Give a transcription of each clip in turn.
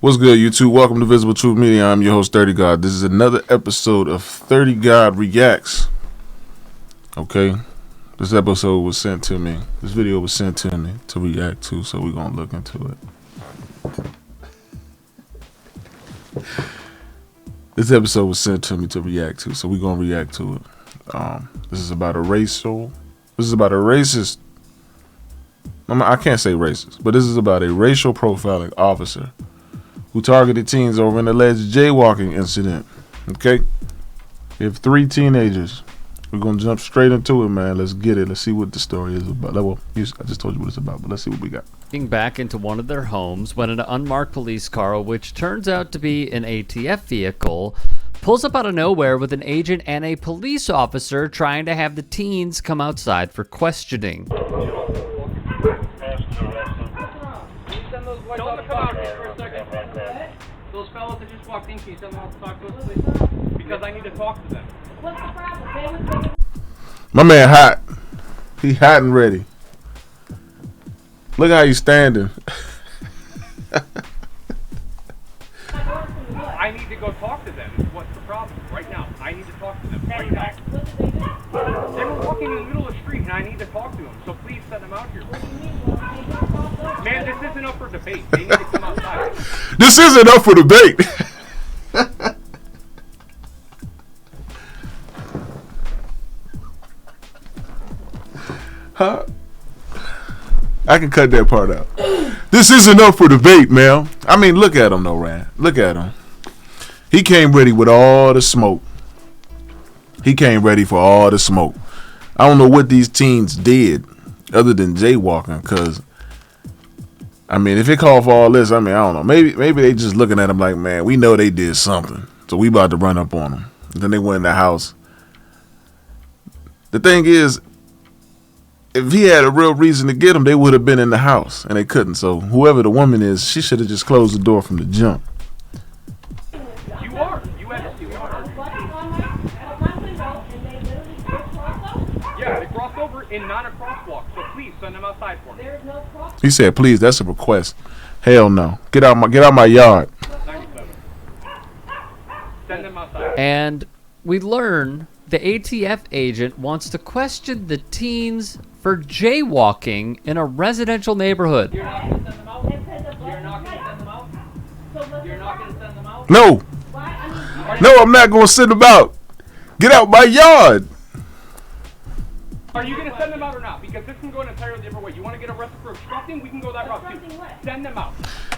What's good, YouTube? Welcome to Visible Truth Media. I'm your host, 30 God. This is another episode of 30 God Reacts. Okay? This episode was sent to me. This video was sent to me to react to, so we're going to look into it. This episode was sent to me to react to, so we're going to react to it. This is about a racist. I can't say racist, but this is about a racial profiling officer who targeted teens over an alleged jaywalking incident. Okay? We have 3 teenagers. We're going to jump straight into it, man. Let's get it. Let's see what the story is about. Well, I just told you what it's about, but let's see what we got. Back into one of their homes when an unmarked police car, which turns out to be an ATF vehicle, pulls up out of nowhere with an agent and a police officer trying to have the teens come outside for questioning. Those fellows that just walked in, can you send them out to talk to us, please? Because I need to talk to them. What's the problem? My man hot. He hot and ready. Look how he's standing. I need to go talk to them. What's the problem? Right now. I need to talk to them. Right now. They were walking in the middle of the street and I need to talk to them. So please send them out here. Man, this isn't up for debate. They need to come outside. This isn't up for debate. Huh? I can cut that part out. This isn't up for debate, man. I mean, look at him, Lorain. Look at him. He came ready with all the smoke. He came ready for all the smoke. I don't know what these teens did other than jaywalking, because I mean, if it called for all this, I mean, I don't know. Maybe they just looking at him like, man, we know they did something, so we about to run up on them. And then they went in the house. The thing is, if he had a real reason to get them, they would have been in the house, and they couldn't. So whoever the woman is, she should have just closed the door from the jump. You are. You are. Yeah, they crossed over and not a crosswalk. So please send them outside for me. He said, please, that's a request. Hell no. Get out my yard. 97. Send them outside. And we learn the ATF agent wants to question the teens for jaywalking in a residential neighborhood. You're not going to send them out? You're not going to send them out? You're not going to send them out? No. No, I'm not going to send them out. Get out my yard. Are you going to send them out or not? Because this can go an entirely different way. You want to get arrested for obstructing? We can go that route too. Send them out.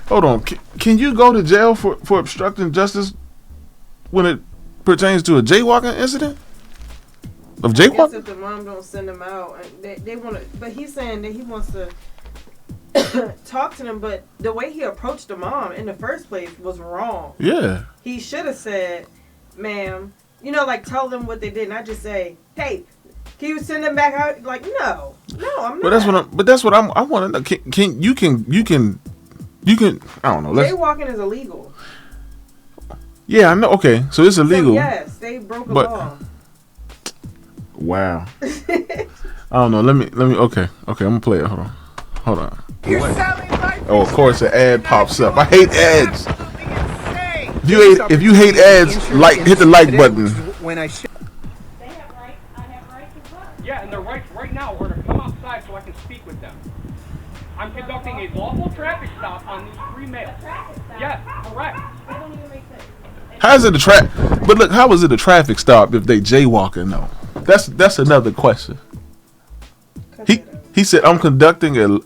Hold on. Can you go to jail for obstructing justice when it pertains to a jaywalking incident? Of jaywalking? I guess if the mom don't send them out, they want to. But he's saying that he wants to talk to them. But the way he approached the mom in the first place was wrong. Yeah. He should have said, "Ma'am," like tell them what they did, not just say, "Hey, can you send them back out?" Like, no, I'm not. But that's what I want to know. Can you can I don't know. Jaywalking is illegal. Yeah, I know. Okay, so it's illegal. So yes, they broke a law. Wow. I don't know. Let me. Okay. I'm gonna play it. Hold on. Oh, of course, the ad pops up. I hate ads. If you hate ads, hit the like button. Yeah, and their rights right now are to come outside so I can speak with them. I'm conducting a lawful traffic stop on these 3 males. Yes, correct. How is it But look, how is it a traffic stop if they jaywalking though? That's another question. He said, I'm conducting a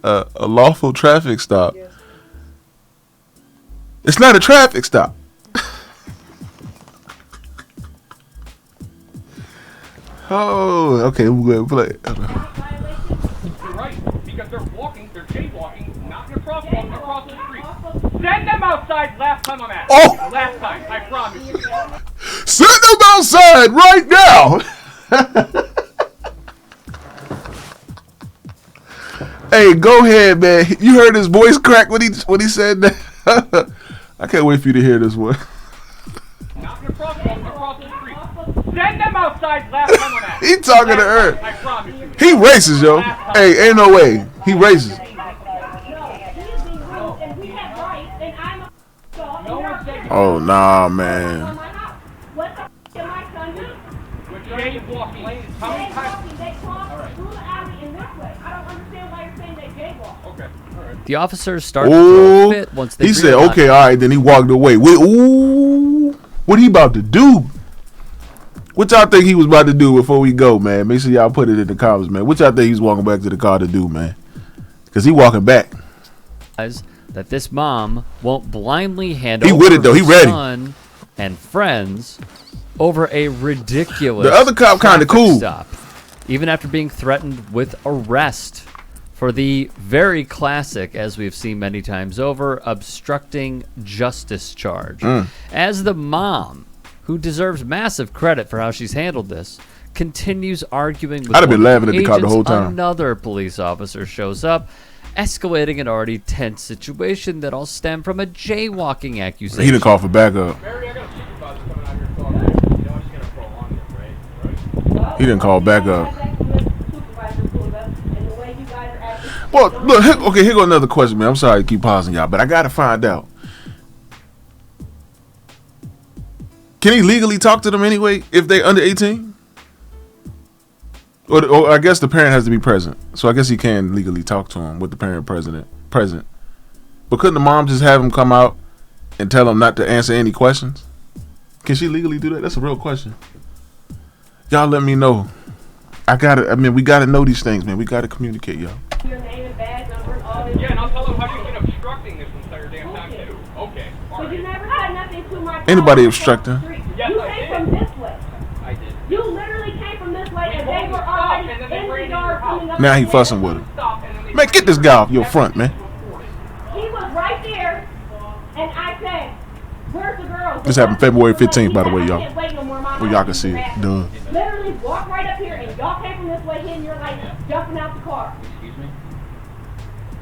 lawful traffic stop. Yes. It's not a traffic stop. Oh, okay, we're going to play. You're right, because they're jaywalking, not in a crosswalk, across the street. Send them outside last time I'm at. Oh! Last time, I promise you. Send them outside right now! Hey, go ahead, man. You heard his voice crack when he said that? I can't wait for you to hear this one. Not in a crosswalk, across the street. Send them outside last time I'm at. He talking to her. I promise you. He racist, yo. Hey, ain't no way. He racist. No one said you Oh, nah, man. What the f did my son do? were jaywalking. How many times? Jaywalking, they crossed through the alley in this way. I don't understand why you're saying they jaywalk. Okay, all right. The officers start to throw a fit once they He said, realize- okay, all right. Then he walked away. Ooh, what he about to do? What y'all think he was about to do before we go, man? Make sure y'all put it in the comments, man. What y'all think he's walking back to the car to do, man? Because he walking back. that this mom won't blindly hand He over with it, though. He her ready. son and friends over a ridiculous The other cop kinda traffic cool. stop, even after being threatened with arrest for the very classic, as we've seen many times over, obstructing justice charge. As the mom, who deserves massive credit for how she's handled this, continues arguing with I'd have been one of laughing at the cop the agents, whole time. Another police officer shows up, escalating an already tense situation that all stem from a jaywalking accusation. He done called for backup. Mary, I got a supervisor coming out here talking. You know, I'm just gonna prolong this, right? He done called backup. Supervisor pulled up, and the way you guys are acting. Well, look, here go another question, man. I'm sorry to keep pausing y'all, but I got to find out. Can he legally talk to them anyway if they under 18? Or I guess the parent has to be present. So I guess he can legally talk to him with the parent present. But couldn't the mom just have him come out and tell him not to answer any questions? Can she legally do that? That's a real question. Y'all let me know. We gotta know these things, man. We gotta communicate, y'all. Your name and badge number and all this. Yeah, and I'll tell them how you've been obstructing this entire damn time, too. Okay, all But you right. never said nothing to my car. Anybody obstructing? Yes, You I came did. from this way. I did. You literally came from this way, and told they me were to stop, already and then they in ran the into yard your house. coming up. Now he the fussing hill. with him. Stop, and then they Man, get this guy off your front, man. He was right there, and I said, "Where's the girl?" This happened February 15th, by the way, He said, y'all. "I can't wait no more, Mom. Well, y'all can see it. Duh. Literally walk right up here, and y'all came from this way, hitting your light, jumping out the car. Excuse me?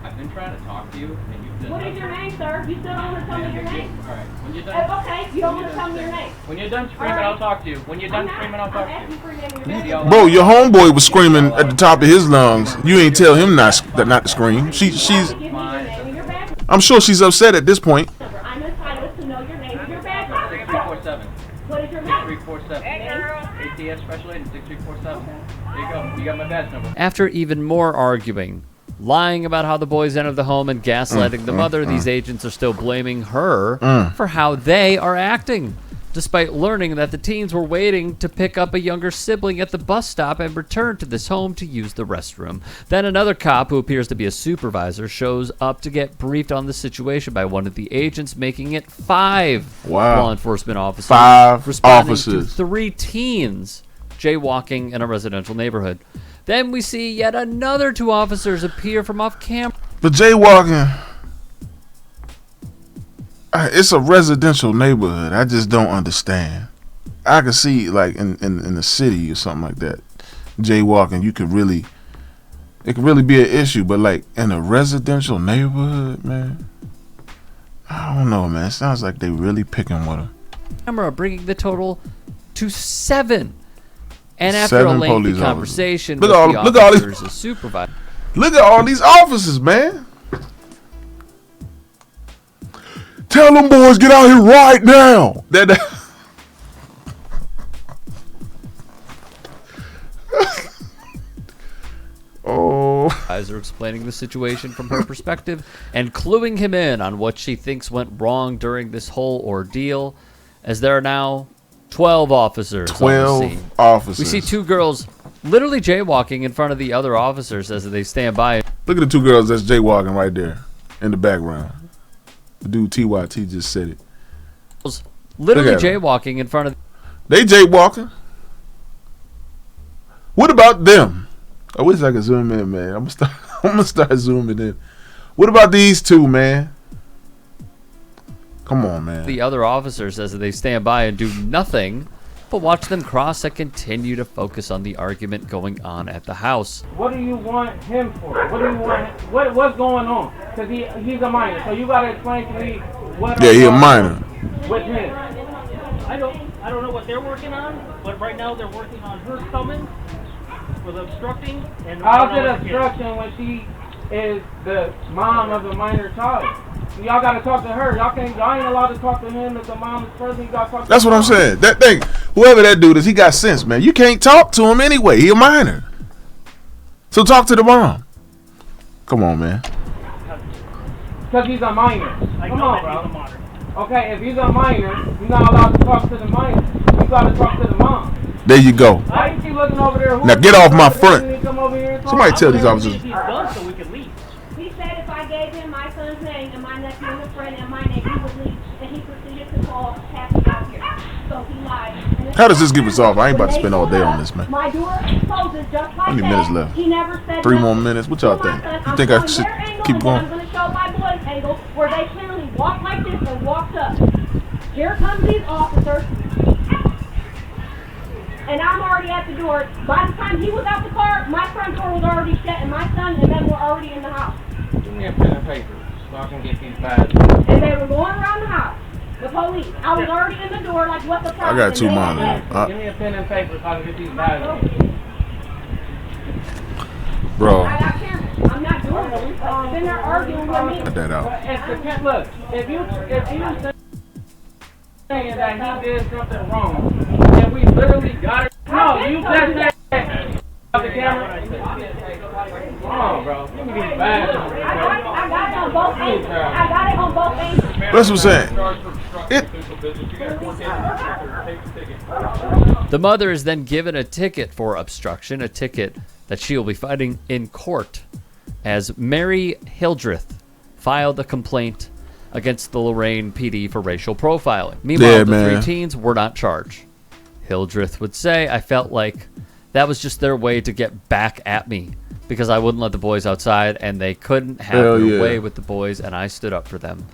I've been trying to talk to you, and you've been... What is your name, sir? You still don't want to tell me your name? Alright, when you're done... Okay, you don't want to tell me your name. When you're done screaming, I'll talk to you. When you're done screaming, I'll talk I'm to asking you. for your name and your Y'all- Bro, your homeboy was screaming at the top of his lungs. You ain't tell him not to scream. She's. Give me your name and your badge I'm sure she's upset at this point. number. I'm entitled to know your name and your badge number. 6347. What is your name? 6347. ATS Special Agent 6347. There you go. You got my badge number. After even more arguing, lying about how the boys entered the home and gaslighting the mother, these agents are still blaming her for how they are acting, despite learning that the teens were waiting to pick up a younger sibling at the bus stop and return to this home to use the restroom. Then another cop, who appears to be a supervisor, shows up to get briefed on the situation by one of the agents, making it 5 Wow. law enforcement officers. 5 responding officers. to 3 teens jaywalking in a residential neighborhood. Then we see yet another 2 officers appear from off camera. But jaywalking, it's a residential neighborhood. I just don't understand. I could see like in the city or something like that, jaywalking, it could really be an issue. But like in a residential neighborhood, man, I don't know, man. It sounds like they really picking with them. Bringing the total to 7. And after 7 a lengthy police officers. conversation Look with at the all- look at all these- officers, the supervisor. Look at all these officers, man. Tell them boys get out here right now. Oh. Supervisor explaining the situation from her perspective and cluing him in on what she thinks went wrong during this whole ordeal, as there are now 12 officers on the 12 scene. officers. We see 2 girls literally jaywalking in front of the other officers as they stand by. Look at the 2 girls that's jaywalking right there in the background. The dude TYT just said it. Literally Look at 'em. jaywalking in front of. They jaywalking. What about them? I wish I could zoom in, man. I'm gonna start zooming in. What about these 2, man? Come on, man. the other officers as they stand by and do nothing but watch them cross and continue to focus on the argument going on at the house. What do you want him for? What do you want? What's going on? Because he's a minor, so you gotta explain to me what. Yeah, he a minor. With him. I don't know what they're working on, but right now they're working on her summons for the obstructing and. How's it obstruction when she is the mom of a minor child? Y'all gotta talk to her. Y'all ain't allowed to talk to him if the mom is present. You gotta talk to That's what I'm saying. That thing, whoever that dude is, he got sense, man. You can't talk to him anyway. He a minor. So talk to the mom. Come on, man. Because he's a minor. I Come know on, that he's a bro. minor. Okay, if he's a minor, you're not allowed to talk to the minor. You gotta talk to the mom. There you go. Why you keep looking over there? Now get off my front. Somebody tell these He's officers. done so we can leave. He said if I gave him my son's name and my nephew and a friend and my name, he would leave. And he proceeded to call Kathy out here. So he lied. How does this get resolved? I ain't about to spend all day on this, man. My door closes just like How many minutes left? He never said 3 more nothing. minutes. What y'all To my think? son, You I'm think I showing should their angle, keep and then I'm going? going to show my boy's angle where they clearly walked like this and walked up. Here comes these officers. And I'm already at the door. By the time he was out the car, my front door was already shut, and my son and them were already in the house. Give me a pen and paper so I can get these badges. And they were going around the house. The police. I was already in the door, like, what the problem? I got 2 And they monitors. had- Give me a pen and paper so I can get these badges. Bro, I got cameras. I'm not doing it. Then they're arguing with me. cut that out. Look, if you saying that he did something wrong, and we literally got it. No, you just said the camera. Come on, bro. Give me these badges. I got it on both angles. I got it on both angles. That's what I'm saying. The mother is then given a ticket for obstruction, a ticket that she will be fighting in court, as Mary Hildreth filed a complaint against the Lorain PD for racial profiling. Meanwhile, the 3 teens were not charged. Hildreth would say, I felt like that was just their way to get back at me because I wouldn't let the boys outside and they couldn't have their way with the boys, and I stood up for them.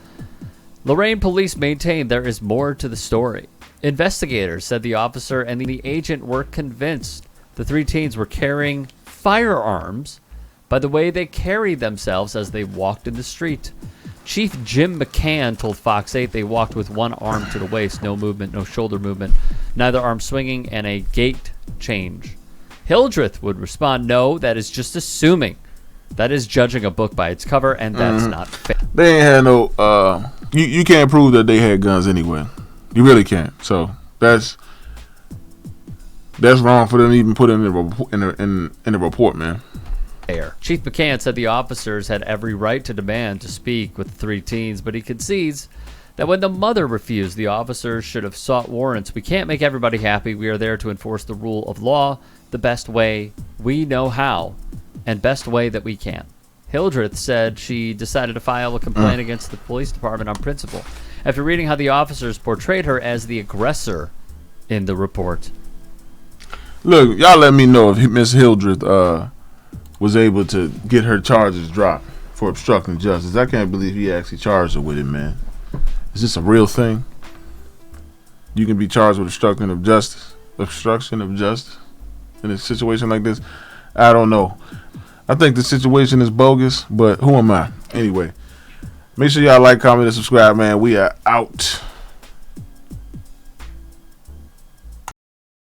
Lorain police maintain there is more to the story. Investigators said the officer and the agent were convinced the 3 teens were carrying firearms by the way they carried themselves as they walked in the street. Chief Jim McCann told Fox 8 they walked with one arm to the waist, no movement, no shoulder movement, neither arm swinging, and a gait change. Hildreth would respond, no, that is just assuming. That is judging a book by its cover, and that's not fair. They ain't had no, you can't prove that they had guns anyway. You really can't. So that's wrong for them to even put it in the report, man. Chief McCann said the officers had every right to demand to speak with the 3 teens, but he concedes that when the mother refused, the officers should have sought warrants. We can't make everybody happy. We are there to enforce the rule of law the best way we know how and best way that we can. Hildreth said she decided to file a complaint against the police department on principle after reading how the officers portrayed her as the aggressor in the report. Look, y'all let me know if Miss Hildreth was able to get her charges dropped for obstructing justice. I can't believe he actually charged her with it, man. Is this a real thing? You can be charged with obstruction of justice in a situation like this? I don't know. I think the situation is bogus, but who am I? Anyway, make sure y'all like, comment, and subscribe, man. We are out.